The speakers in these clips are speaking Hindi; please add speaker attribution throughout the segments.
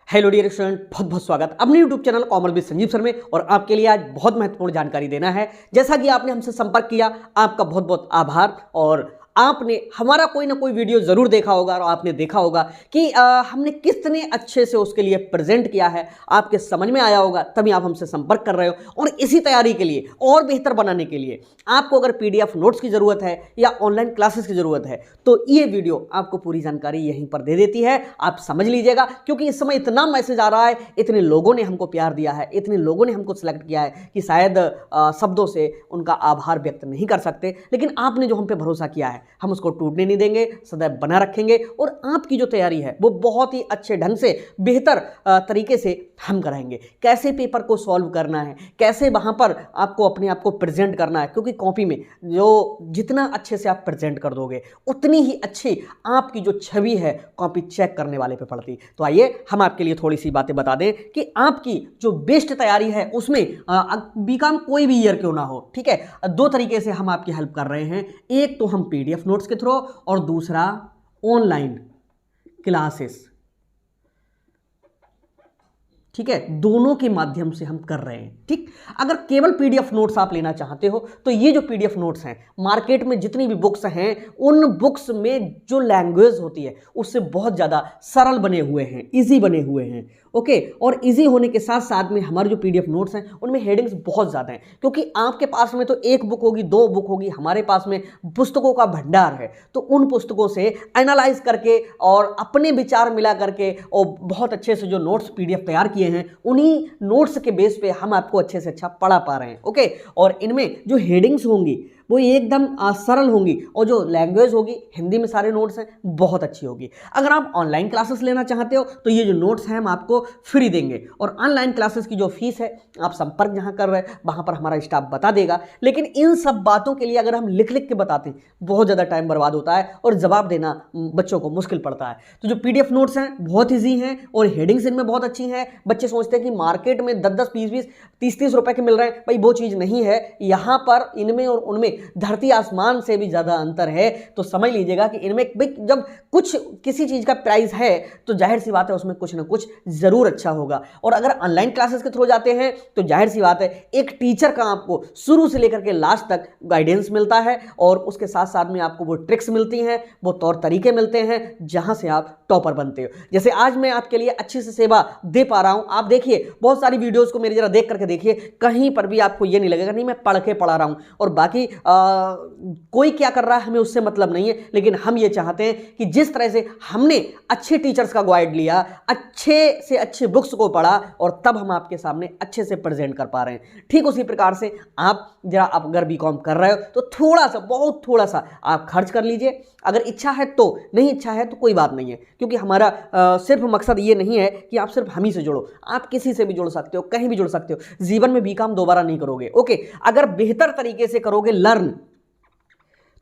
Speaker 1: हेलो डियर स्टूडेंट, बहुत बहुत स्वागत अपने YouTube channel commerce with Sanjeev sir में। और आपके लिए आज बहुत महत्वपूर्ण जानकारी देना है। जैसा कि आपने हमसे संपर्क किया, आपका बहुत बहुत आभार। और आपने हमारा कोई ना कोई वीडियो जरूर देखा होगा और आपने देखा होगा कि हमने कितने अच्छे से उसके लिए प्रेजेंट किया है, आपके समझ में आया होगा, तभी आप हमसे संपर्क कर रहे हो। और इसी तैयारी के लिए और बेहतर बनाने के लिए आपको अगर पीडीएफ नोट्स की जरूरत है या ऑनलाइन क्लासेस की जरूरत है तो ये वीडियो आपको पूरी जानकारी यहीं पर दे देती है। आप समझ लीजिएगा, क्योंकि इस समय इतना मैसेज आ रहा है, इतने लोगों ने हमको प्यार दिया है, इतने लोगों ने हमको सिलेक्ट किया है कि शायद शब्दों से उनका आभार व्यक्त नहीं कर सकते। लेकिन आपने जो हम पे भरोसा किया है, हम उसको टूटने नहीं देंगे, सदैव बना रखेंगे। और आपकी जो तैयारी है वो बहुत ही अच्छे ढंग से, बेहतर तरीके से हम कराएंगे। कैसे पेपर को सॉल्व करना है, कैसे वहां पर आपको अपने आप को प्रेजेंट करना है, क्योंकि कॉपी में जो जितना अच्छे से आप प्रेजेंट कर दोगे उतनी ही अच्छी आपकी जो छवि है कॉपी चेक करने वाले पे पड़ती। तो आइए हम आपके लिए थोड़ी सी बातें बता दें कि आपकी जो बेस्ट तैयारी है उसमें बीकॉम कोई भी ईयर क्यों ना हो, ठीक है, दो तरीके से हम आपकी हेल्प कर रहे हैं। एक तो हम पीडीएफ नोट्स के थ्रू और दूसरा ऑनलाइन क्लासेस, ठीक है, दोनों के माध्यम से हम कर रहे हैं। ठीक, अगर केवल पीडीएफ नोट्स आप लेना चाहते हो तो ये जो पीडीएफ नोट्स हैं, मार्केट में जितनी भी बुक्स हैं उन बुक्स में जो लैंग्वेज होती है उससे बहुत ज़्यादा सरल बने हुए हैं, इजी बने हुए हैं। ओके, और इजी होने के साथ साथ में हमारे जो पीडीएफ नोट्स हैं उनमें हेडिंग्स बहुत ज़्यादा हैं, क्योंकि आपके पास में तो एक बुक होगी, दो बुक होगी, हमारे पास में पुस्तकों का भंडार है। तो उन पुस्तकों से एनालाइज करके और अपने विचार मिला करके और बहुत अच्छे से जो नोट्स पीडीएफ तैयार किए हैं, उन्हीं नोट्स के बेस पे हम आपको अच्छे से अच्छा पढ़ा पा रहे हैं। ओके, और इनमें जो हेडिंग्स होंगी वो एकदम सरल होंगी और जो लैंग्वेज होगी, हिंदी में सारे नोट्स हैं, बहुत अच्छी होगी। अगर आप ऑनलाइन क्लासेस लेना चाहते हो तो ये जो नोट्स हैं हम आपको फ्री देंगे। और ऑनलाइन क्लासेस की जो फीस है, आप संपर्क जहां कर रहे हैं वहां पर हमारा स्टाफ बता देगा। लेकिन इन सब बातों के लिए अगर हम लिख लिख के बताते हैं बहुत ज़्यादा टाइम बर्बाद होता है और जवाब देना बच्चों को मुश्किल पड़ता है। तो जो पीडीएफ नोट्स हैं बहुत ईजी हैं और हेडिंग्स इनमें बहुत अच्छी हैं। बच्चे सोचते हैं कि मार्केट में 10-10, 20-20, 30-30 रुपए के मिल रहे हैं, भाई वो चीज़ नहीं है। यहाँ पर इनमें और उनमें धरती आसमान से भी ज्यादा अंतर है। तो समझ लीजिएगा कि इनमें जब कुछ किसी चीज का प्राइस है तो जाहिर सी बात है उसमें कुछ ना कुछ जरूर अच्छा होगा। और अगर ऑनलाइन क्लासेस के थ्रू जाते हैं तो जाहिर सी बात है एक टीचर का आपको शुरू से लेकर के लास्ट तक गाइडेंस मिलता है और उसके साथ साथ में आपको वो ट्रिक्स मिलती हैं, वो तौर तरीके मिलते हैं जहां से आप टॉपर बनते हो। जैसे आज मैं आपके लिए अच्छी से सेवा दे पा रहा हूं। आप देखिए बहुत सारी वीडियोस को मेरी जरा देख करके देखिए, कहीं पर भी आपको ये नहीं लगेगा नहीं मैं पढ़ के पढ़ा रहा हूं। और बाकी कोई क्या कर रहा है हमें उससे मतलब नहीं है, लेकिन हम ये चाहते हैं कि जिस तरह से हमने अच्छे टीचर्स का गाइड लिया, अच्छे से अच्छे बुक्स को पढ़ा और तब हम आपके सामने अच्छे से प्रेजेंट कर पा रहे हैं, ठीक उसी प्रकार से आप जरा अगर बीकॉम कर रहे हो तो थोड़ा सा, बहुत थोड़ा सा आप खर्च कर लीजिए। अगर इच्छा है तो, नहीं इच्छा है तो कोई बात नहीं है, क्योंकि हमारा सिर्फ मकसद ये नहीं है कि आप सिर्फ हम ही से जुड़ो, आप किसी से भी जुड़ सकते हो, कहीं भी जुड़ सकते हो। जीवन में बीकॉम दोबारा नहीं करोगे। ओके, अगर बेहतर तरीके से करोगे लर्न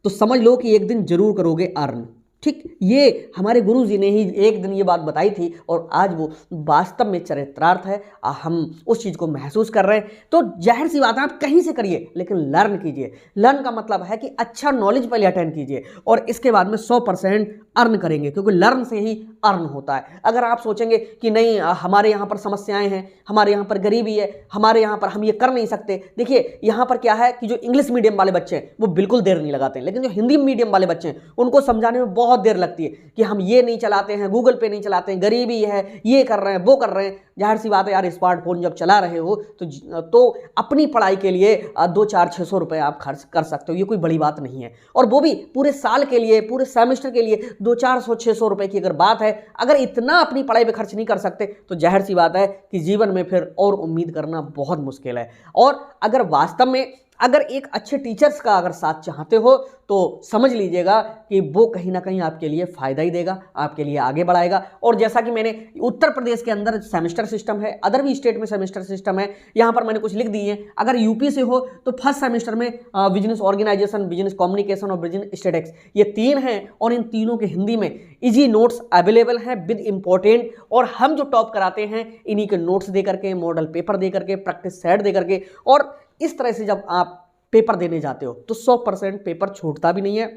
Speaker 1: तो समझ लो कि एक दिन जरूर करोगे अर्न। ठीक, ये हमारे गुरु जी ने ही एक दिन ये बात बताई थी और आज वो वास्तव में चरित्रार्थ है। हम उस चीज़ को महसूस कर रहे हैं। तो जाहिर सी बात है आप कहीं से करिए लेकिन लर्न कीजिए। लर्न का मतलब है कि अच्छा नॉलेज पहले अटेंड कीजिए और इसके बाद में 100% अर्न करेंगे, क्योंकि लर्न से ही अर्न होता है। अगर आप सोचेंगे कि नहीं हमारे यहाँ पर समस्याएं हैं, हमारे यहाँ पर गरीबी है, हमारे यहाँ पर हम ये कर नहीं सकते, देखिए यहाँ पर क्या है कि जो इंग्लिश मीडियम वाले बच्चे हैं वो बिल्कुल देर नहीं लगाते हैं, लेकिन जो हिंदी मीडियम वाले बच्चे हैं उनको समझाने में बहुत देर लगती है कि हम ये नहीं चलाते हैं, गूगल पे नहीं चलाते हैं, गरीबी है, ये कर रहे हैं, वो कर रहे हैं। जाहिर सी बात है यार, स्मार्टफोन जब चला रहे हो तो अपनी पढ़ाई के लिए 200-400-600 रुपए आप खर्च कर सकते हो, ये कोई बड़ी बात नहीं है। और वो भी पूरे साल के लिए, पूरे सेमेस्टर के लिए 200-400-600 रुपए की अगर बात है, अगर इतना अपनी पढ़ाई पे खर्च नहीं कर सकते तो जाहिर सी बात है कि जीवन में फिर और उम्मीद करना बहुत मुश्किल है। और अगर वास्तव में अगर एक अच्छे टीचर्स का अगर साथ चाहते हो तो समझ लीजिएगा कि वो कहीं ना कहीं आपके लिए फायदा ही देगा, आपके लिए आगे बढ़ाएगा। और जैसा कि मैंने उत्तर प्रदेश के अंदर सेमेस्टर सिस्टम है, अदर भी स्टेट में सेमेस्टर सिस्टम है, यहाँ पर मैंने कुछ लिख दिए हैं। अगर यूपी से हो तो फर्स्ट सेमेस्टर में बिजनेस ऑर्गेनाइजेशन, बिजनेस कम्युनिकेशन और बिजनेस स्टेटिक्स, ये 3 हैं और इन तीनों के हिंदी में इजी नोट्स अवेलेबल हैं विद इंपॉर्टेंट। और हम जो टॉप कराते हैं इन्हीं के नोट्स दे करके, मॉडल पेपर दे करके, प्रैक्टिस सेट दे करके। और इस तरह से जब आप पेपर देने जाते हो तो 100% पेपर छूटता भी नहीं है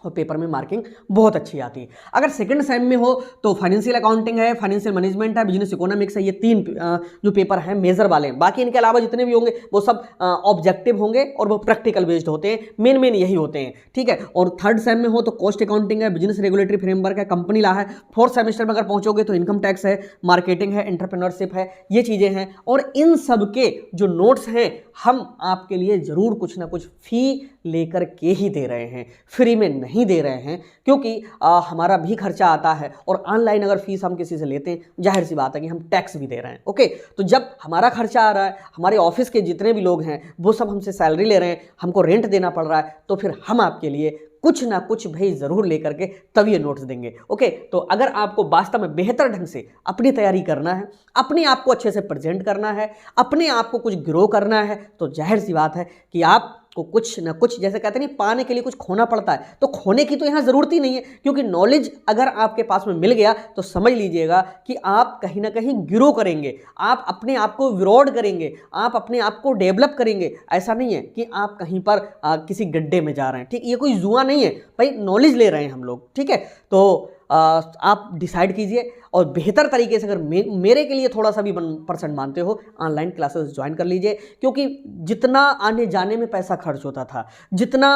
Speaker 1: और पेपर में मार्किंग बहुत अच्छी आती है। अगर सेकंड सेम में हो तो फाइनेंशियल अकाउंटिंग है, फाइनेंशियल मैनेजमेंट है, बिजनेस इकोनॉमिक्स है, ये 3 जो पेपर हैं मेजर वाले हैं। बाकी इनके अलावा जितने भी होंगे वो सब ऑब्जेक्टिव होंगे और वो प्रैक्टिकल बेस्ड होते हैं, मेन यही होते हैं, ठीक है। और थर्ड सेम में हो तो कॉस्ट अकाउंटिंग है, बिजनेस रेगुलेटरी फ्रेमवर्क है, कंपनी लॉ है। फोर्थ सेमेस्टर में अगर पहुंचोगे तो इनकम टैक्स है, मार्केटिंग है, एंटरप्रेन्योरशिप है, ये चीज़ें हैं। और इन सब के जो नोट्स हैं हम आपके लिए ज़रूर कुछ ना कुछ फी लेकर के ही दे रहे हैं, फ्री में नहीं दे रहे हैं, क्योंकि हमारा भी खर्चा आता है। और ऑनलाइन अगर फीस हम किसी से लेते हैं, जाहिर सी बात है कि हम टैक्स भी दे रहे हैं। ओके, तो जब हमारा खर्चा आ रहा है, हमारे ऑफिस के जितने भी लोग हैं वो सब हमसे सैलरी ले रहे हैं, हमको रेंट देना पड़ रहा है, तो फिर हम आपके लिए कुछ ना कुछ भाई ज़रूर लेकर के तब ये नोट्स देंगे। ओके, तो अगर आपको वास्तव में बेहतर ढंग से अपनी तैयारी करना है, अपने आप को अच्छे से प्रेजेंट करना है, अपने आप को कुछ ग्रो करना है, तो जाहिर सी बात है कि आप को कुछ ना कुछ, जैसे कहते हैं नहीं, पाने के लिए कुछ खोना पड़ता है, तो खोने की तो यहाँ ज़रूरत ही नहीं है, क्योंकि नॉलेज अगर आपके पास में मिल गया तो समझ लीजिएगा कि आप कहीं ना कहीं ग्रो करेंगे, आप अपने आप को विरोध करेंगे, आप अपने आप को डेवलप करेंगे। ऐसा नहीं है कि आप कहीं पर किसी गड्ढे में जा रहे हैं, ठीक, ये कोई जुआ नहीं है भाई, नॉलेज ले रहे हैं हम लोग, ठीक है। तो आप डिसाइड कीजिए और बेहतर तरीके से, अगर मेरे के लिए थोड़ा सा भी 1% मानते हो, ऑनलाइन क्लासेस ज्वाइन कर लीजिए, क्योंकि जितना आने जाने में पैसा खर्च होता था, जितना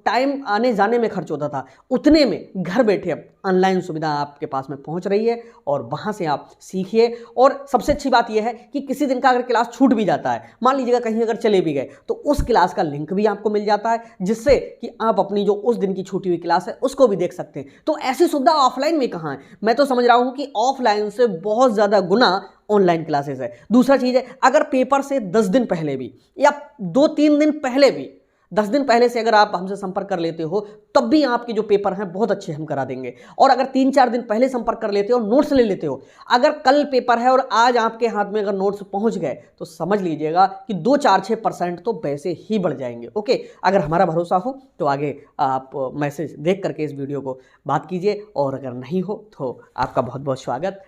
Speaker 1: टाइम आने जाने में खर्च होता था, उतने में घर बैठे अब ऑनलाइन सुविधा आपके पास में पहुंच रही है और वहां से आप सीखिए। और सबसे अच्छी बात यह है कि किसी दिन का अगर क्लास छूट भी जाता है, मान लीजिएगा कहीं अगर चले भी गए, तो उस क्लास का लिंक भी आपको मिल जाता है, जिससे कि आप अपनी जो उस दिन की छूटी हुई क्लास है उसको भी देख सकते हैं। तो ऐसी सुविधा ऑफलाइन में कहाँ है? मैं तो समझ रहा हूं कि ऑफलाइन से बहुत ज्यादा गुना ऑनलाइन क्लासेस है। दूसरा चीज है, अगर पेपर से 10 दिन पहले भी या 2-3 दिन पहले भी, 10 दिन पहले से अगर आप हमसे संपर्क कर लेते हो, तब भी आपके जो पेपर हैं बहुत अच्छे हम करा देंगे। और अगर 3-4 दिन पहले संपर्क कर लेते हो, नोट्स ले लेते हो, अगर कल पेपर है और आज आपके हाथ में अगर नोट्स पहुंच गए, तो समझ लीजिएगा कि 2-4-6% तो वैसे ही बढ़ जाएंगे। ओके, अगर हमारा भरोसा हो तो आगे आप मैसेज देख करके इस वीडियो को बात कीजिए, और अगर नहीं हो तो आपका बहुत बहुत स्वागत,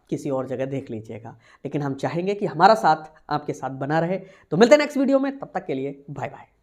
Speaker 1: किसी और जगह देख लीजिएगा। लेकिन हम चाहेंगे कि हमारा साथ आपके साथ बना रहे। तो मिलते हैं नेक्स्ट वीडियो में, तब तक के लिए बाय बाय।